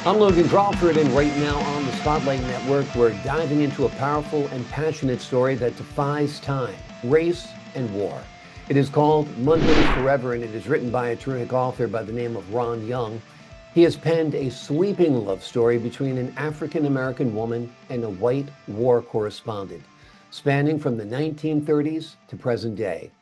I'm Logan Crawford, and right now on the Spotlight Network, we're diving into a powerful and passionate story that defies time, race, and war. It is called Mondays Forever, and it is written by a terrific author by the name of Ron Young. He has penned a sweeping love story between an African American woman and a white war correspondent, spanning from the 1930s to present day.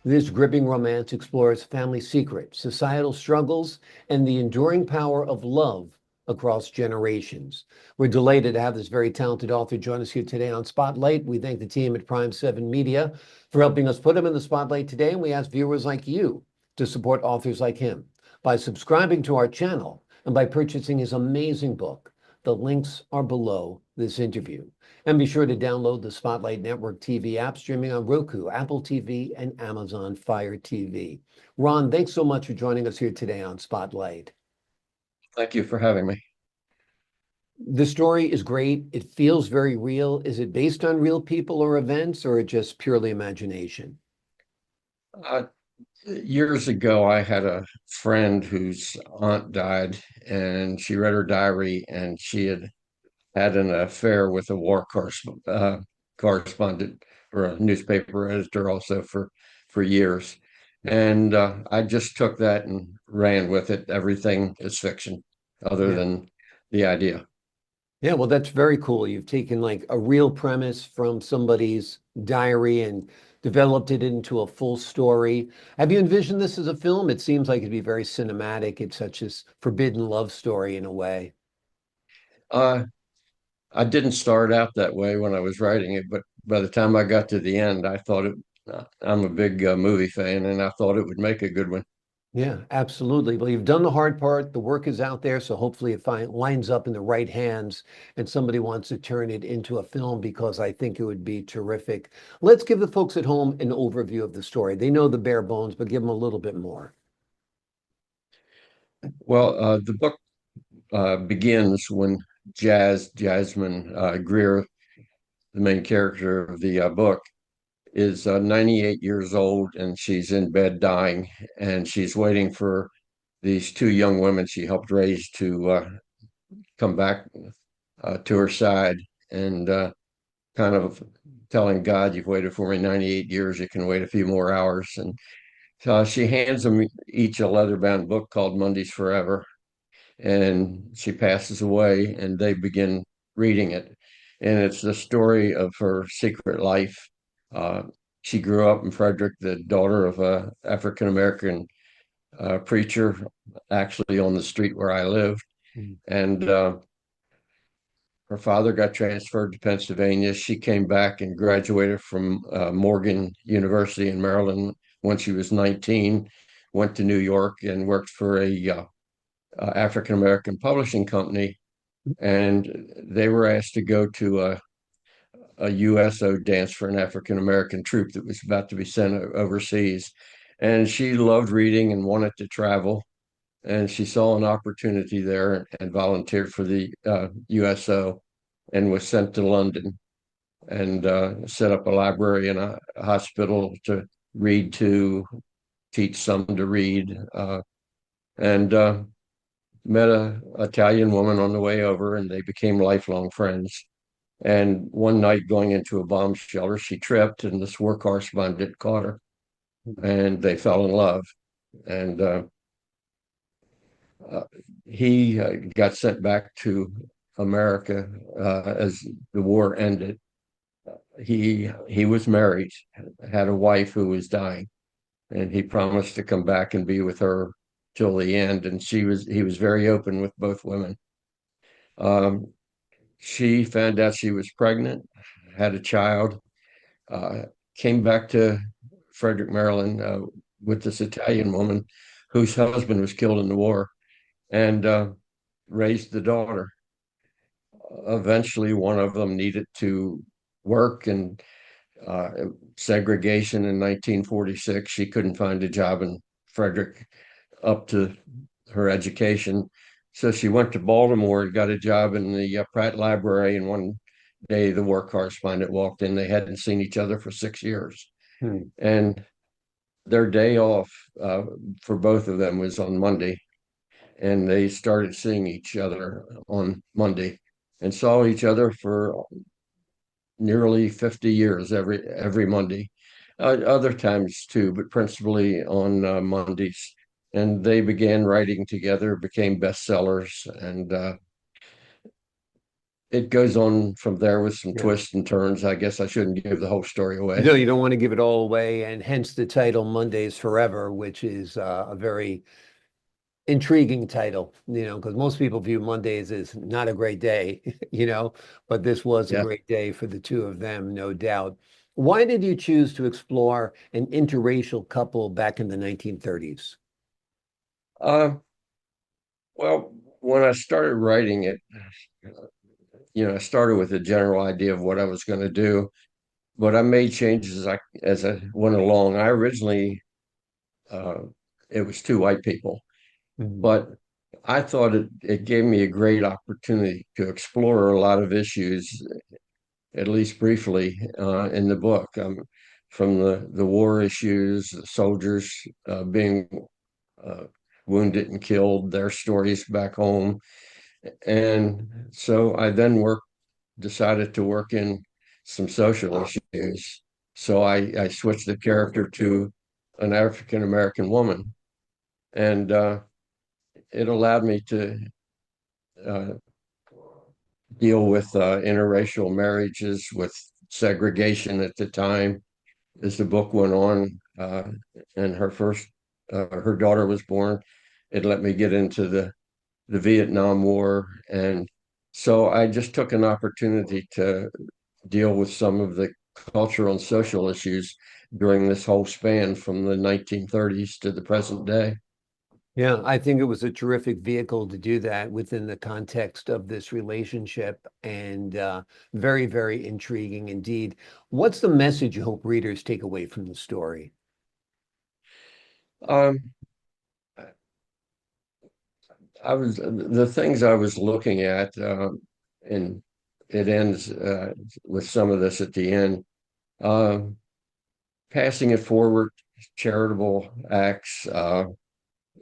This gripping romance explores family secrets, societal struggles, and the enduring power of love across generations. We're delighted to have this very talented author join us here today on Spotlight. We thank the team at Prime 7 Media for helping us put him in the spotlight today, and we ask viewers like you to support authors like him by subscribing to our channel and by purchasing his amazing book. The links are below this interview. And be sure to download the Spotlight Network TV app streaming on Roku, Apple TV, and Amazon Fire TV. Ron, thanks so much for joining us here today on Spotlight. Thank you for having me. The story is great. It feels very real. Is it based on real people or events, or just purely imagination? Uh, Years ago, I had a friend whose aunt died, and she read her diary, and she had had an affair with a correspondent or a newspaper editor also for years. And I just took that and ran with it. Everything is fiction other Yeah. than the idea. Yeah, well, that's very cool. You've taken like a real premise from somebody's diary and developed it into a full story. Have you envisioned this as a film? It seems like it'd be very cinematic. It's such a forbidden love story in a way. Uh, I didn't start out that way when I was writing it, but by the time I got to the end, I thought it. I'm a big movie fan, and I thought it would make a good one. Yeah, absolutely. Well, you've done the hard part. The work is out there, so hopefully lines up in the right hands and somebody wants to turn it into a film because I think it would be terrific. Let's give the folks at home an overview of the story. They know the bare bones, but give them a little bit more. Well, the book begins when Jasmine Greer, the main character of the book, is 98 years old and she's in bed dying, and she's waiting for these two young women she helped raise to come back to her side, and kind of telling God, "You've waited for me 98 years. You can wait a few more hours." And she hands them each a leather-bound book called Mondays Forever, and she passes away, and they begin reading it. And it's the story of her secret life. Uh, she grew up in Frederick, the daughter of a African American preacher, actually on the street where I lived. Mm. And her father got transferred to Pennsylvania. She came back and graduated from Morgan University in Maryland when she was 19, went to New York and worked for a African American publishing company. And they were asked to go to a USO dance for an African American troop that was about to be sent overseas. And she loved reading and wanted to travel. And she saw an opportunity there and volunteered for the USO and was sent to London and set up a library and a hospital to read to, teach some to read, and met a Italian woman on the way over, and they became lifelong friends. And one night, going into a bomb shelter, she tripped, and this war correspondent caught her, and they fell in love. And uh, he got sent back to America as the war ended. He was married, had a wife who was dying, and he promised to come back and be with her till the end. And he was very open with both women. Um, she found out she was pregnant, had a child, uh, came back to Frederick, Maryland, with this Italian woman whose husband was killed in the war, and raised the daughter. Eventually, one of them needed to work, and uh, segregation in 1946. She couldn't find a job in Frederick up to her education. So she went to Baltimore and got a job in the Pratt Library. And one day, the war correspondent walked in. They hadn't seen each other for 6 years. Hmm. And their day off for both of them was on Monday. and they started seeing each other on Monday and saw each other for nearly 50 years every Monday. Other times too, but principally on Mondays. And they began writing together, became bestsellers, and it goes on from there with some Yeah. twists and turns. I guess I shouldn't give the whole story away. No, you don't want to give it all away, and hence the title Mondays Forever, which is a very intriguing title, because most people view Mondays as not a great day, but this was a Yeah. great day for the two of them, no doubt. Why did you choose to explore an interracial couple back in the 1930s? Uh, well, when I started writing it, I started with a general idea of what I was going to do, but I made changes as I went along. I originally uh, it was two white people, Mhm. but I thought it gave me a great opportunity to explore a lot of issues, at least briefly, in the book, from the war issues, the soldiers being uh, wounded and killed, their stories back home. And so I then decided to work in some social issues. So I switched the character to an African American woman, and it allowed me to uh, deal with interracial marriages, with segregation at the time. As the book went on, and her daughter was born, it let me get into the Vietnam War, and so I just took an opportunity to deal with some of the cultural and social issues during this whole span from the 1930s to the present day. Yeah, I think it was a terrific vehicle to do that within the context of this relationship, and very, very intriguing indeed. What's the message you hope readers take away from the story? Um, I was the things I was looking at, and it ends with some of this at the end. Um, Passing it forward, charitable acts,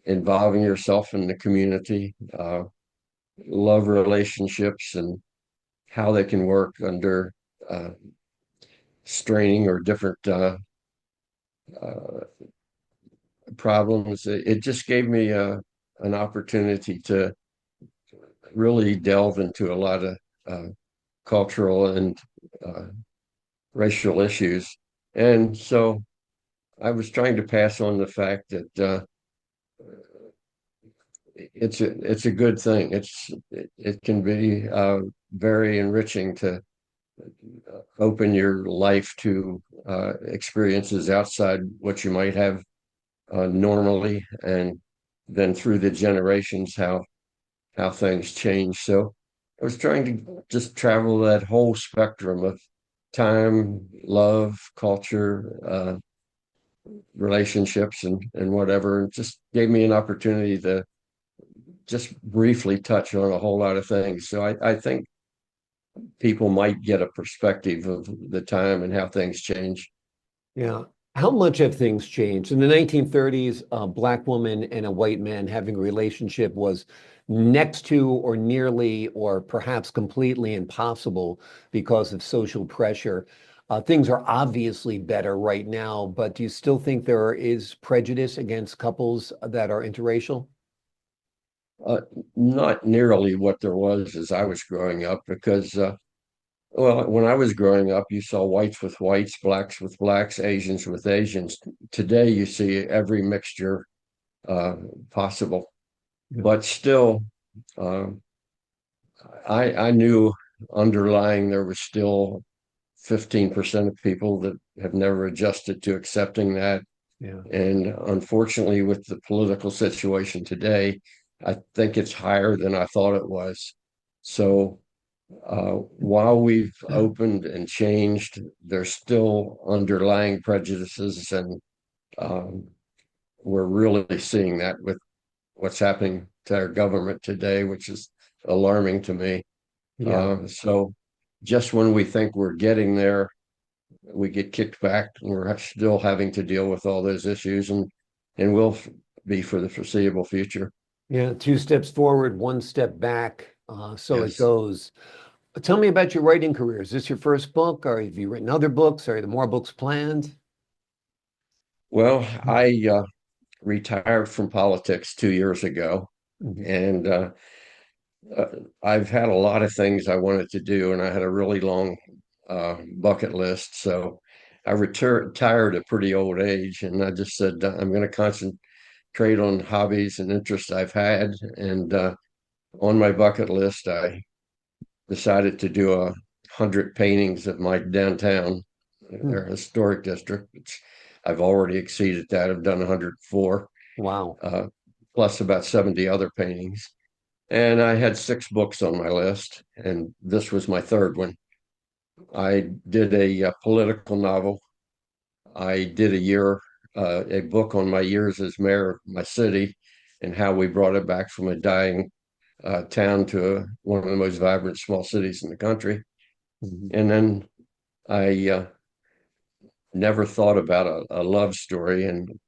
involving yourself in the community, love relationships, and how they can work under uh, straining or different uh, problems. It just gave me an opportunity to really delve into a lot of uh, cultural and uh, racial issues. And so I was trying to pass on the fact that it's a good thing. It can be very enriching to open your life to experiences outside what you might have normally, and then through the generations how things change. So I was trying to just travel that whole spectrum of time, love, culture, relationships, and whatever. It just gave me an opportunity to just briefly touch on a whole lot of things. So I think people might get a perspective of the time and how things change. Yeah. How much have things changed? In the 1930s, a black woman and a white man having a relationship was next to or nearly or perhaps completely impossible because of social pressure. Things are obviously better right now, but do you still think there is prejudice against couples that are interracial? Uh, Not nearly what there was as I was growing up, because well, when I was growing up, you saw whites with whites, blacks with blacks, Asians with Asians. Today, you see every mixture uh, possible, Yeah. but still, uh, I knew underlying there was still 15% of people that have never adjusted to accepting that. Yeah. And unfortunately, with the political situation today, I think it's higher than I thought it was. So while we've opened and changed, there's still underlying prejudices, and um, we're really seeing that with what's happening to our government today, which is alarming to me. Yeah. So just when we think we're getting there, we get kicked back, and we're still having to deal with all those issues, and will be for the foreseeable future. Yeah, two steps forward, one step back. So it Yes. goes. Tell me about your writing career. Is this your first book, or have you written other books? Are there more books planned? Well, I retired from politics 2 years ago, Mhm. and uh, I've had a lot of things I wanted to do, and I had a really long bucket list. So I retired at a pretty old age, and I just said I'm going to concentrate on hobbies and interests I've had. And on my bucket list, I decided to do 100 paintings of my downtown, Hmm. their historic district, which I've already exceeded that. I've done 104, Wow. uh, plus about 70 other paintings. And I had 6 books on my list, and this was my third one. I did a political novel. I did a book on my years as mayor of my city and how we brought it back from a dying town to one of the most vibrant small cities in the country. Mhm. And then I never thought about a love story, and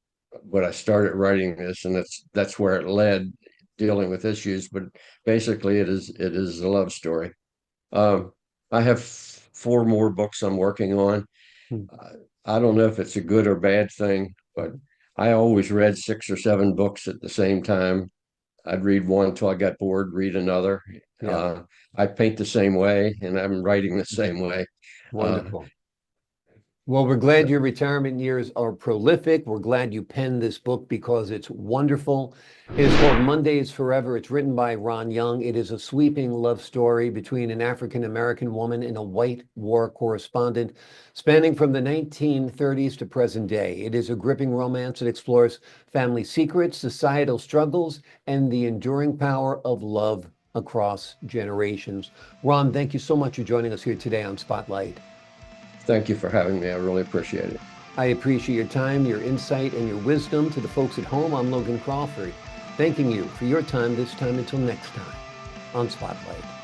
but I started writing this, and that's where it led, dealing with issues. But basically, it is a love story. Um, I have 4 more books I'm working on. Hmm. Uh, I don't know if it's a good or bad thing, but I always read 6 or 7 books at the same time. I'd read one until I got bored, read another. Yeah, Uh, I paint the same way, and I'm writing the same way. Uh, wonderful. Well, we're glad your retirement years are prolific. We're glad you penned this book because it's wonderful. It is called Mondays Forever. It's written by Ron Young. It is a sweeping love story between an African American woman and a white war correspondent, spanning from the 1930s to present day. It is a gripping romance that explores family secrets, societal struggles, and the enduring power of love across generations. Ron, thank you so much for joining us here today on Spotlight. Thank you for having me. I really appreciate it. I appreciate your time, your insight, and your wisdom. To the folks at home, I'm Logan Crawford, thanking you for your time this time until next time on Spotlight.